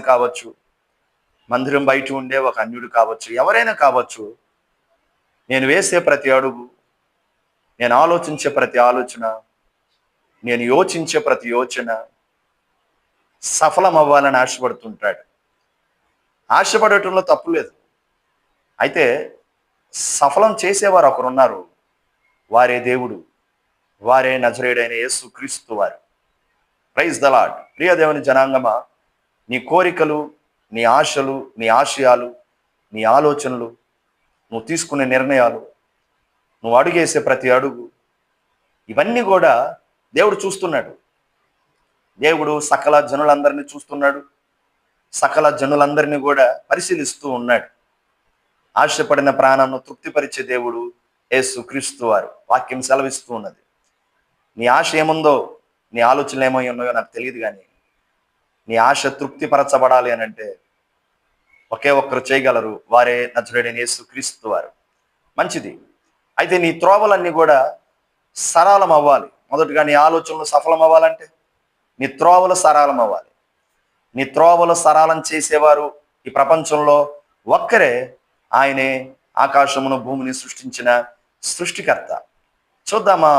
కావచ్చు, మందిరం బయట ఉండే ఒక అన్యుడు కావచ్చు, ఎవరైనా కావచ్చు, నేను వేసే ప్రతి అడుగు, నేను ఆలోచించే ప్రతి ఆలోచన, నేను యోచించే ప్రతి యోచన సఫలం అవ్వాలని ఆశపడుతుంటాడు. ఆశపడటంలో తప్పు లేదు. అయితే సఫలం చేసేవారు ఒకరున్నారు. వారే దేవుడు, వారే నజరేయుడైన యేసు క్రీస్తు వారు. Praise the lord. ప్రియ దేవుని జనాంగమా, నీ కోరికలు, నీ ఆశలు, నీ ఆశయాలు, నీ ఆలోచనలు, నువ్వు తీసుకునే నిర్ణయాలు, నువ్వు అడుగేసే ప్రతి అడుగు, ఇవన్నీ కూడా దేవుడు చూస్తున్నాడు. దేవుడు సకల జనులందరినీ చూస్తున్నాడు. సకల జనులందరినీ కూడా పరిశీలిస్తూ ఉన్నాడు. ఆశపడిన ప్రాణంను తృప్తిపరిచే దేవుడు యేసు క్రీస్తు వారు. వాక్యం సెలవిస్తూ ఉన్నది. నీ ఆశ ఏముందో, నీ ఆలోచనలు ఏమై ఉన్నాయో నాకు తెలియదు, కానీ నీ ఆశ తృప్తిపరచబడాలి అని అంటే ఒకే ఒక్కరు చేయగలరు. వారే నజరేయుడైన యేసు క్రీస్తు వారు. మంచిది. అయితే నీ త్రోవలన్నీ కూడా సరళం అవ్వాలి. మొదటగా నీ ఆలోచనలు సఫలం అవ్వాలంటే నీ త్రోవలు సరళం అవ్వాలి. నీ త్రోవలు సరళం చేసేవారు ఈ ప్రపంచంలో ఒక్కరే. ఆయనే ఆకాశమును భూమిని సృష్టించిన సృష్టికర్త. చూద్దామా